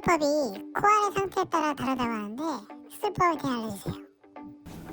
수술법이 코안의 상태에 따라 다르다고 하는데 수술법에 대해 알려주세요.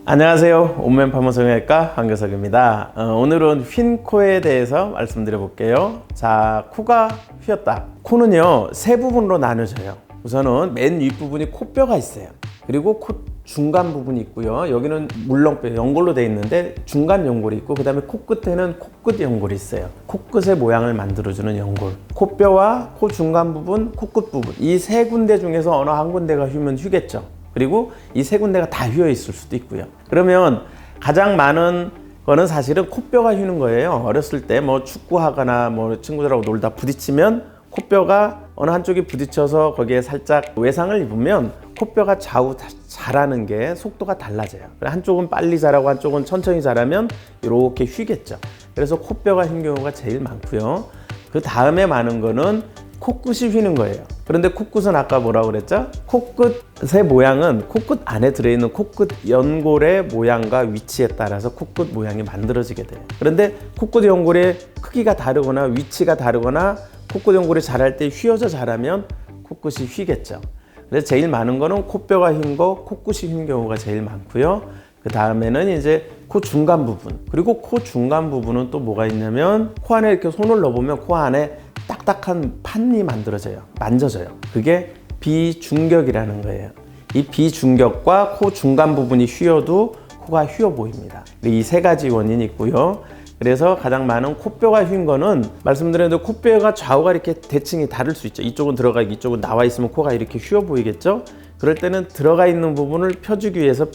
안녕하세요. 온맨파머 성형외과 황교석입니다. 오늘은 휜 코에 대해서 말씀드려 볼게요. 자, 코가 휘었다. 코는요, 세 부분으로 나눠져요. 우선은 맨 윗부분이 코뼈가 있어요. 그리고 코 중간 부분이 있고요. 여기는 물렁뼈, 연골로 되어 있는데 중간 연골이 있고, 그 다음에 코끝에는 코끝 연골이 있어요. 코끝의 모양을 만들어주는 연골. 코뼈와 코 중간 부분, 코끝 부분. 이 세 군데 중에서 어느 한 군데가 휘면 휘겠죠. 그리고 이 세 군데가 다 휘어 있을 수도 있고요. 그러면 가장 많은 거는 사실은 코뼈가 휘는 거예요. 어렸을 때 뭐 축구하거나 뭐 친구들하고 놀다 부딪히면 코뼈가 어느 한쪽이 부딪혀서 거기에 살짝 외상을 입으면 코뼈가 좌우 자라는 게 속도가 달라져요. 한쪽은 빨리 자라고 한쪽은 천천히 자라면 이렇게 휘겠죠. 그래서 코뼈가 휜 경우가 제일 많고요. 그 다음에 많은 거는 코끝이 휘는 거예요. 그런데 코끝은 아까 뭐라고 그랬죠? 코끝의 모양은 코끝 안에 들어있는 코끝 연골의 모양과 위치에 따라서 코끝 모양이 만들어지게 돼요. 그런데 코끝 연골의 크기가 다르거나 위치가 다르거나 코끝 연골이 자랄 때 휘어져 자라면 코끝이 휘겠죠. 그래서 제일 많은 거는 코뼈가 휜 거, 코끝이 휜 경우가 제일 많고요. 그 다음에는 이제 코 중간 부분. 그리고 코 중간 부분은 또 뭐가 있냐면 코 안에 이렇게 손을 넣어보면 코 안에 딱딱한 판이 만들어져요. 만져져요. 그게 비중격이라는 거예요. 이 비중격과 코 중간 부분이 휘어도 코가 휘어 보입니다. 이 세 가지 원인이 있고요. 그래서 가장 많은 코뼈가 휜 거는 말씀드렸는데 코뼈가 좌우가 이렇게 대칭이 다를 수 있죠. 이쪽은 들어가 있고 이쪽은 나와 있으면 코가 이렇게 휘어 보이겠죠. 그럴 때는 들어가 있는 부분을 펴주기 위해서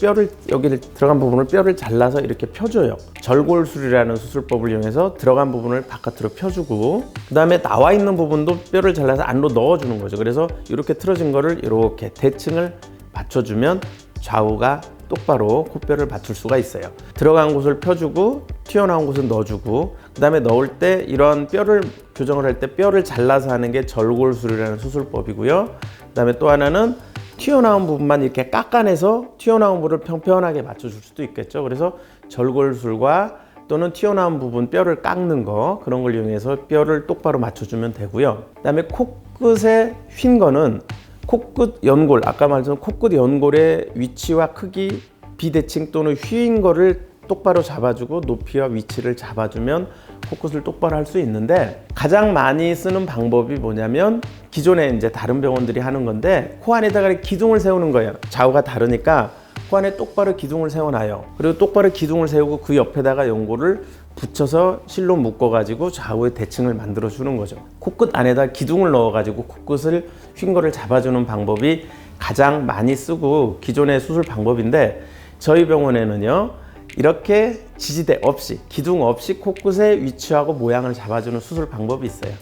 여기 들어간 부분을 뼈를 잘라서 이렇게 펴줘요. 절골술이라는 수술법을 이용해서 들어간 부분을 바깥으로 펴주고, 그 다음에 나와 있는 부분도 뼈를 잘라서 안으로 넣어주는 거죠. 그래서 이렇게 틀어진 거를 이렇게 대칭을 맞춰주면 좌우가 똑바로 코뼈를 맞출 수가 있어요. 들어간 곳을 펴주고 튀어나온 곳은 넣어주고, 그 다음에 넣을 때 이런 뼈를 교정을 할 때 뼈를 잘라서 하는 게 절골술이라는 수술법이고요. 그 다음에 또 하나는 튀어나온 부분만 이렇게 깎아내서 튀어나온 부분을 평평하게 맞춰줄 수도 있겠죠. 그래서 절골술과 또는 튀어나온 부분 뼈를 깎는 거, 그런 걸 이용해서 뼈를 똑바로 맞춰주면 되고요. 그 다음에 코끝에 휜 거는 코끝 연골, 아까 말했던 코끝 연골의 위치와 크기, 비대칭 또는 휘인 거를 똑바로 잡아주고 높이와 위치를 잡아주면 코끝을 똑바로 할 수 있는데, 가장 많이 쓰는 방법이 뭐냐면 기존에 이제 다른 병원들이 하는 건데 코 안에다가 기둥을 세우는 거예요. 좌우가 다르니까 코 안에 똑바로 기둥을 세워놔요. 그리고 똑바로 기둥을 세우고 그 옆에다가 연골을 붙여서 실로 묶어가지고 좌우의 대칭을 만들어 주는 거죠. 코끝 안에다 기둥을 넣어가지고 코끝을 휜 거를 잡아주는 방법이 가장 많이 쓰고 기존의 수술 방법인데, 저희 병원에는요 이렇게 지지대 없이, 기둥 없이 코끝의 위치하고 모양을 잡아주는 수술 방법이 있어요.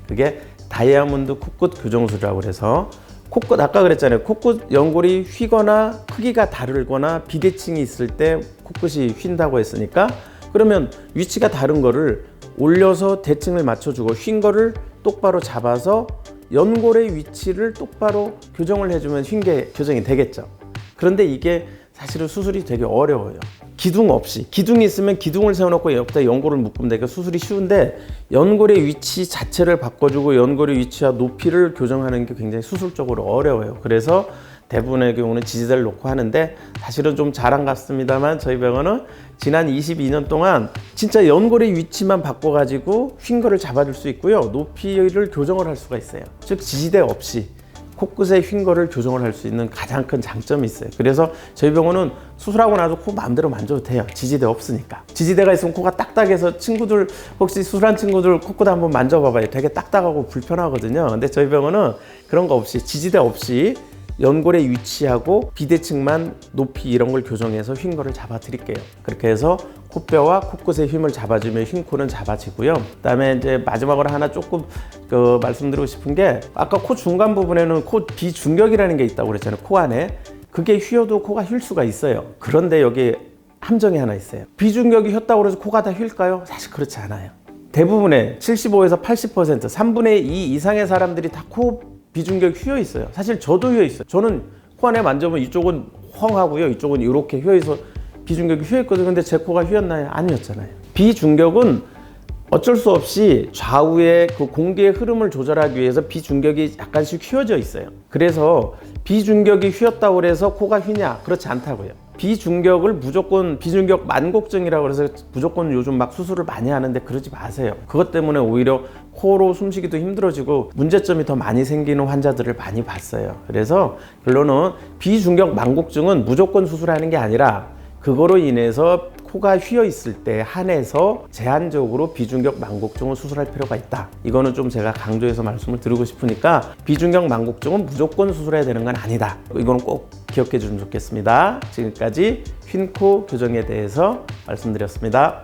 그게 다이아몬드 코끝 교정술이라고 해서, 코끝 아까 그랬잖아요. 코끝 연골이 휘거나 크기가 다르거나 비대칭이 있을 때 코끝이 휜다고 했으니까, 그러면 위치가 다른 거를 올려서 대칭을 맞춰주고 휜 거를 똑바로 잡아서 연골의 위치를 똑바로 교정을 해주면 휜 게 교정이 되겠죠. 그런데 이게 사실은 수술이 되게 어려워요. 기둥 없이, 기둥이 있으면 기둥을 세워놓고 옆에다 연골을 묶으면 되니까 수술이 쉬운데, 연골의 위치 자체를 바꿔주고 연골의 위치와 높이를 교정하는 게 굉장히 수술적으로 어려워요. 그래서 대부분의 경우는 지지대를 놓고 하는데, 사실은 좀 잘한 것 같습니다만 저희 병원은 지난 22년 동안 진짜 연골의 위치만 바꿔가지고 휜 거를 잡아줄 수 있고요, 높이를 교정을 할 수가 있어요. 즉 지지대 없이 코끝에 휜 거를 교정을 할 수 있는 가장 큰 장점이 있어요. 그래서 저희 병원은 수술하고 나서 코 마음대로 만져도 돼요. 지지대 없으니까. 지지대가 있으면 코가 딱딱해서 친구들, 혹시 수술한 친구들 코끝 한번 만져봐봐요. 되게 딱딱하고 불편하거든요. 근데 저희 병원은 그런 거 없이, 지지대 없이 연골의 위치하고 비대칭만 높이 이런 걸 교정해서 휜 거를 잡아 드릴게요. 그렇게 해서 코뼈와 코끝의 힘을 잡아주면 휜 코는 잡아지고요. 그다음에 이제 마지막으로 하나 조금 말씀드리고 싶은 게, 아까 코 중간 부분에는 코 비중격이라는 게 있다고 그랬잖아요. 코 안에. 그게 휘어도 코가 휠 수가 있어요. 그런데 여기 함정이 하나 있어요. 비중격이 휘었다고 해서 코가 다 휠까요? 사실 그렇지 않아요. 대부분의 75에서 80%, 3분의 2 이상의 사람들이 다 코 비중격이 휘어 있어요. 사실 저도 휘어 있어요. 저는 코 안에 만져보면 이쪽은 헝하고요, 이쪽은 이렇게 휘어 있어 비중격이 휘어 있거든요. 근데 제 코가 휘었나요? 아니었잖아요. 비중격은 어쩔 수 없이 좌우의 그 공기의 흐름을 조절하기 위해서 비중격이 약간씩 휘어져 있어요. 그래서 비중격이 휘었다고 해서 코가 휘냐? 그렇지 않다고요. 비중격을 무조건 비중격 만곡증이라고 해서 무조건 요즘 막 수술을 많이 하는데 그러지 마세요. 그것 때문에 오히려 코로 숨쉬기도 힘들어지고 문제점이 더 많이 생기는 환자들을 많이 봤어요. 그래서 결론은 비중격 만곡증은 무조건 수술하는 게 아니라 그거로 인해서 코가 휘어 있을 때 한해서 제한적으로 비중격 만곡증을 수술할 필요가 있다. 이거는 좀 제가 강조해서 말씀을 드리고 싶으니까 비중격 만곡증은 무조건 수술해야 되는 건 아니다. 이거는 꼭 기억해 주시면 좋겠습니다. 지금까지 휜코 교정에 대해서 말씀드렸습니다.